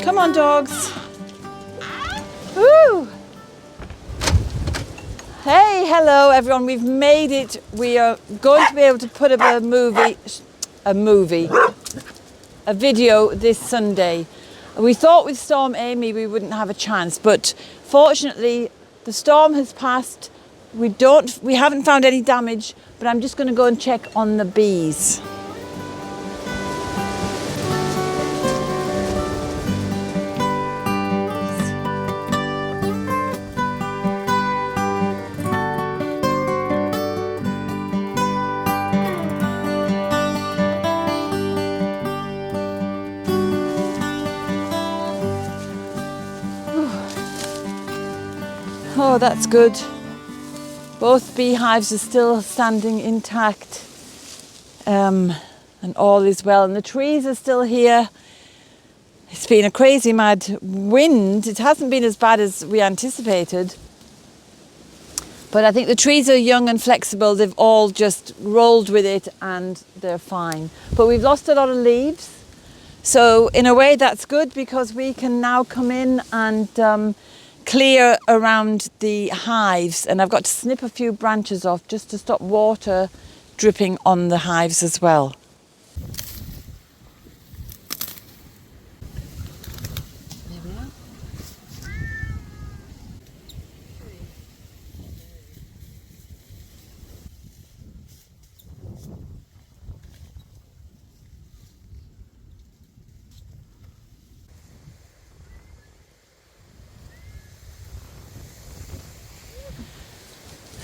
Come on, dogs. Woo! Hey, hello everyone. We've made it. We are going to be able to put up a video this Sunday. We thought with Storm Amy we wouldn't have a chance, but fortunately the storm has passed. We haven't found any damage, but I'm just going to go and check on the bees. Oh, that's good. Both beehives are still standing intact, and all is well. And the trees are still here. It's been a crazy mad wind. It hasn't been as bad as we anticipated. But I think the trees are young and flexible. They've all just rolled with it and they're fine. But we've lost a lot of leaves. So in a way that's good, because we can now come in and clear around the hives, and I've got to snip a few branches off just to stop water dripping on the hives as well. There we are.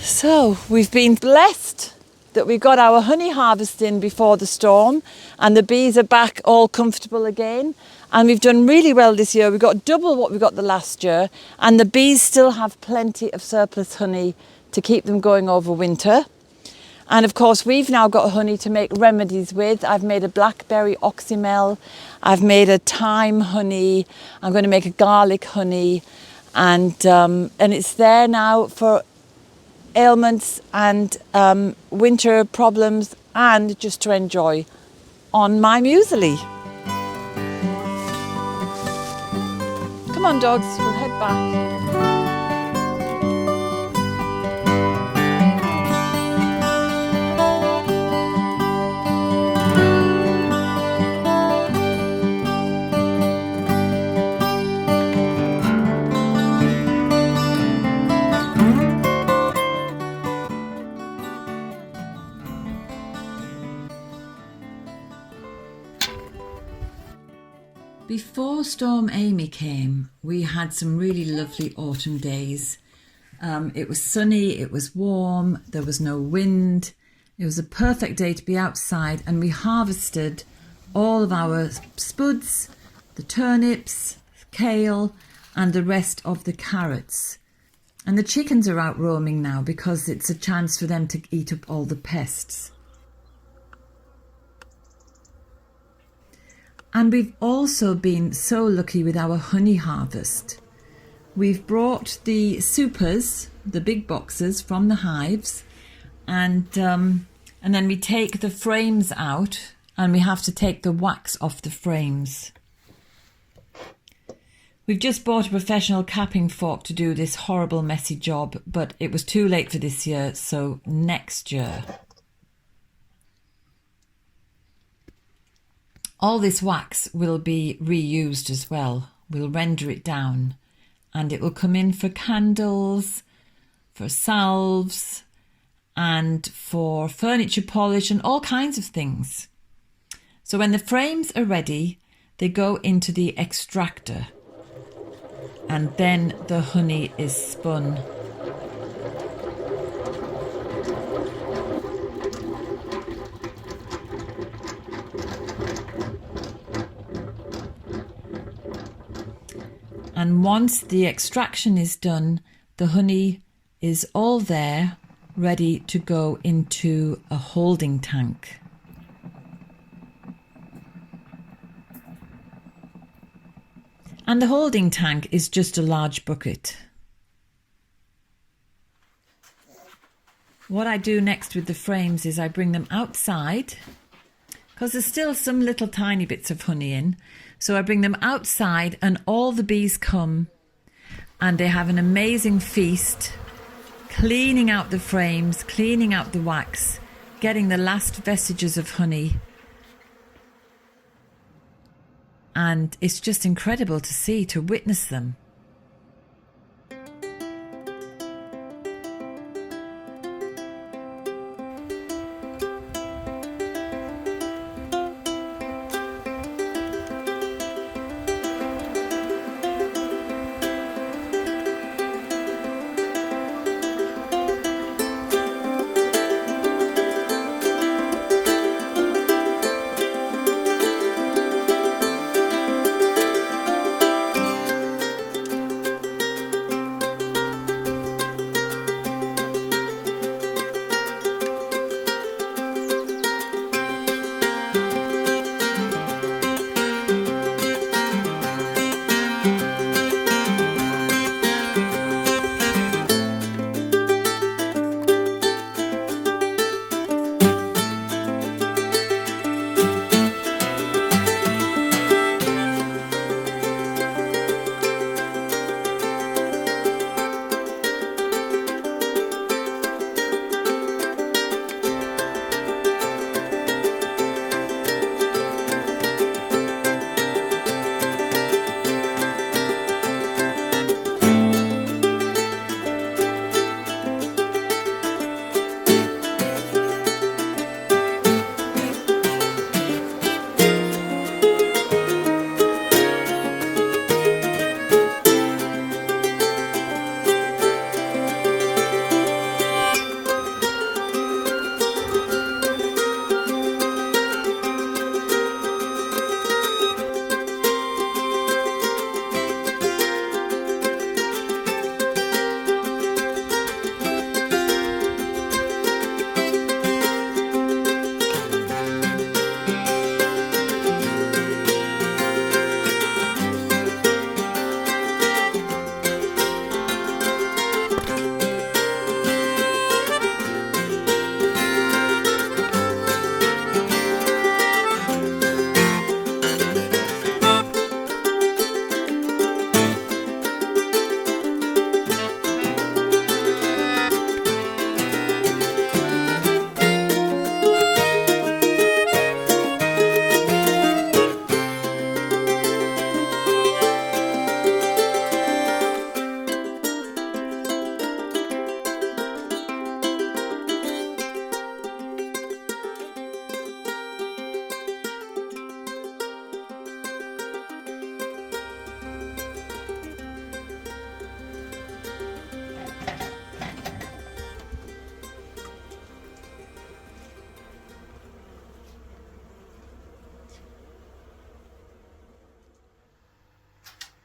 So we've been blessed that we got our honey harvest in before the storm, and the bees are back all comfortable again, and we've done really well this year. We got double what we got the last year, and the bees still have plenty of surplus honey to keep them going over winter. And of course we've now got honey to make remedies with. I've made a Blackberry Oxymel, I've made a Thyme honey, I'm going to make a garlic honey, and it's there now for ailments and winter problems, and just to enjoy on my muesli. Come on dogs, we'll head back. Before Storm Amy came, we had some really lovely autumn days. It was sunny, it was warm, there was no wind. It was a perfect day to be outside, and we harvested all of our spuds, the turnips, kale, and the rest of the carrots. And the chickens are out roaming now because it's a chance for them to eat up all the pests. And we've also been so lucky with our honey harvest. We've brought the supers, the big boxes, from the hives, and then we take the frames out, and we have to take the wax off the frames. We've just bought a professional capping fork to do this horrible messy job, but it was too late for this year, so next year. All this wax will be reused as well. We'll render it down, and it will come in for candles, for salves, and for furniture polish and all kinds of things. So when the frames are ready, they go into the extractor, and then the honey is spun. And once the extraction is done, the honey is all there, ready to go into a holding tank. And the holding tank is just a large bucket. What I do next with the frames is I bring them outside, because there's still some little tiny bits of honey in. So I bring them outside and all the bees come and they have an amazing feast, cleaning out the frames, cleaning out the wax, getting the last vestiges of honey. And it's just incredible to see, to witness them.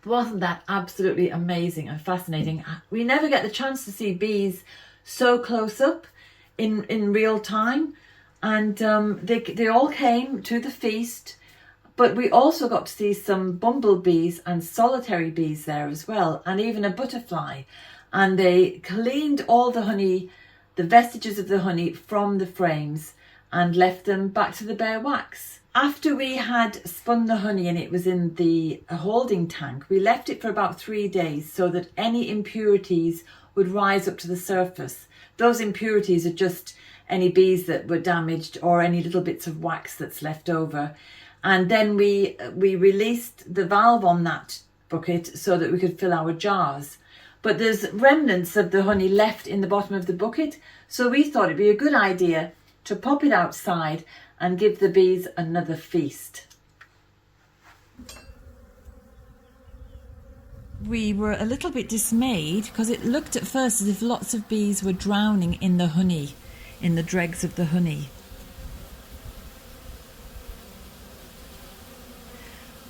Wasn't that absolutely amazing and fascinating? We never get the chance to see bees so close up in real time. And they all came to the feast, but we also got to see some bumblebees and solitary bees there as well, and even a butterfly. And they cleaned all the honey, the vestiges of the honey from the frames, and left them back to the bare wax. After we had spun the honey and it was in the holding tank, we left it for about 3 days so that any impurities would rise up to the surface. Those impurities are just any bees that were damaged or any little bits of wax that's left over. And then we released the valve on that bucket so that we could fill our jars. But there's remnants of the honey left in the bottom of the bucket, so we thought it'd be a good idea to pop it outside and give the bees another feast. We were a little bit dismayed because it looked at first as if lots of bees were drowning in the honey, in the dregs of the honey.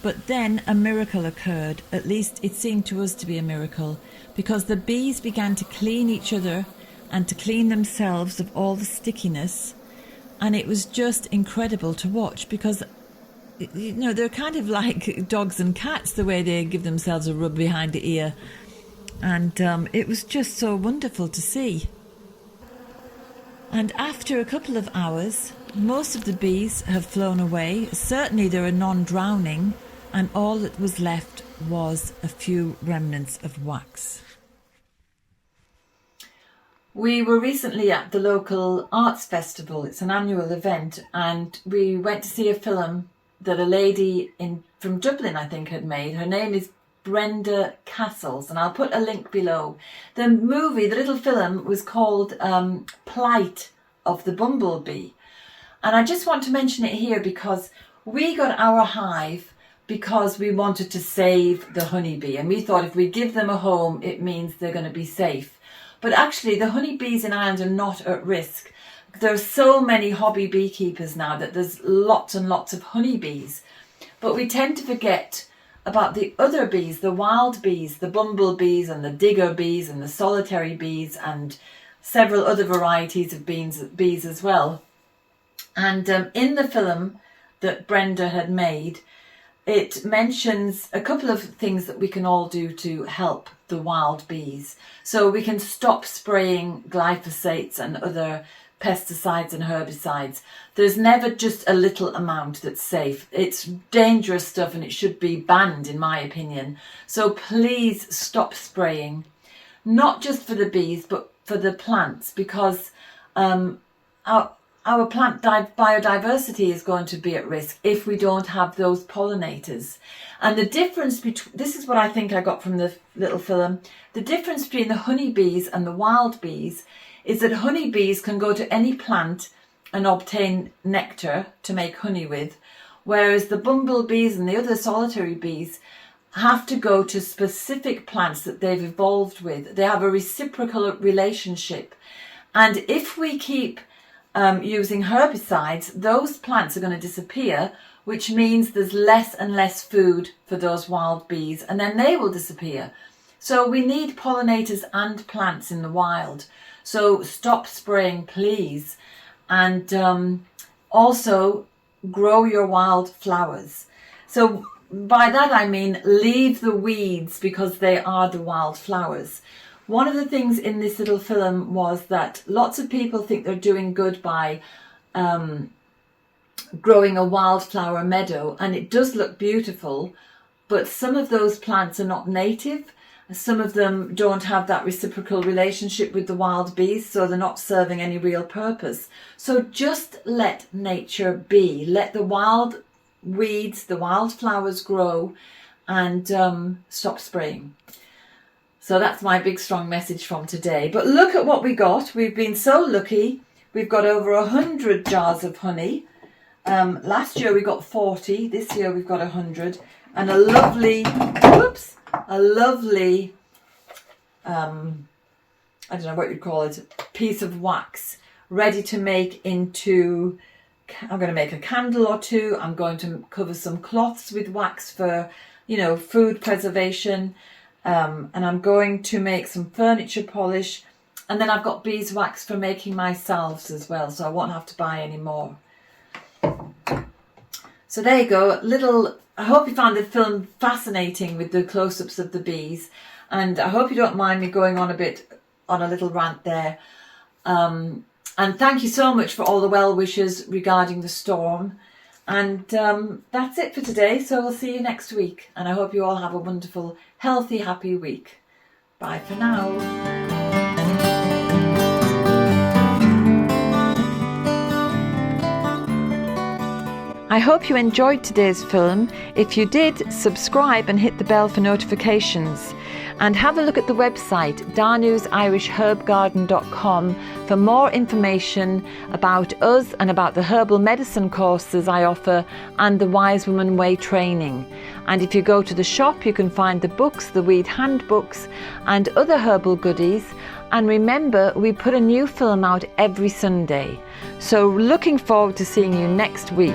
But then a miracle occurred, at least it seemed to us to be a miracle, because the bees began to clean each other and to clean themselves of all the stickiness. And it was just incredible to watch because, you know, they're kind of like dogs and cats, the way they give themselves a rub behind the ear. And it was just so wonderful to see. And after a couple of hours, most of the bees have flown away. Certainly there are none drowning. and all that was left was a few remnants of wax. We were recently at the local arts festival. It's an annual event, and we went to see a film that a lady from Dublin, I think, had made. Her name is Brenda Castles, and I'll put a link below. The movie, the little film, was called Plight of the Bumblebee. And I just want to mention it here because we got our hive because we wanted to save the honeybee, and we thought if we give them a home, it means they're going to be safe. But actually, the honeybees in Ireland are not at risk. There are so many hobby beekeepers now that there's lots and lots of honeybees. But we tend to forget about the other bees, the wild bees, the bumblebees and the digger bees and the solitary bees and several other varieties of bees as well. And in the film that Brenda had made, it mentions a couple of things that we can all do to help the wild bees. So we can stop spraying glyphosates and other pesticides and herbicides. There's never just a little amount that's safe. It's dangerous stuff and it should be banned, in my opinion. So please stop spraying, not just for the bees, but for the plants, because our plant biodiversity is going to be at risk if we don't have those pollinators. And the difference between, this is what I think I got from the little film, the difference between the honeybees and the wild bees is that honeybees can go to any plant and obtain nectar to make honey with, whereas the bumblebees and the other solitary bees have to go to specific plants that they've evolved with. They have a reciprocal relationship. And if we keep using herbicides, those plants are going to disappear, which means there's less and less food for those wild bees, and then they will disappear. So we need pollinators and plants in the wild. So stop spraying, please. And also grow your wild flowers. So by that I mean leave the weeds, because they are the wild flowers. One of the things in this little film was that lots of people think they're doing good by growing a wildflower meadow, and it does look beautiful, but some of those plants are not native. Some of them don't have that reciprocal relationship with the wild bees, so they're not serving any real purpose. So just let nature be. Let the wild weeds, the wildflowers grow, and stop spraying. So that's my big strong message from today. But look at what we got. We've been so lucky. We've got over 100 jars of honey. Last year we got 40. This year we've got 100. And a lovely, I don't know what you'd call it, piece of wax ready to make into, I'm going to make a candle or two. I'm going to cover some cloths with wax for, food preservation. And I'm going to make some furniture polish. And then I've got beeswax for making my salves as well, so I won't have to buy any more. So there you go. I hope you found the film fascinating with the close-ups of the bees. And I hope you don't mind me going on a little rant there. And thank you so much for all the well wishes regarding the storm. And that's it for today. So we'll see you next week. And I hope you all have a wonderful, healthy, happy week. Bye for now. I hope you enjoyed today's film. If you did, subscribe and hit the bell for notifications. And have a look at the website danusirishherbgarden.com for more information about us and about the herbal medicine courses I offer and the Wise Woman Way training. And if you go to the shop, you can find the books, the weed handbooks and other herbal goodies. And remember, we put a new film out every Sunday. So looking forward to seeing you next week.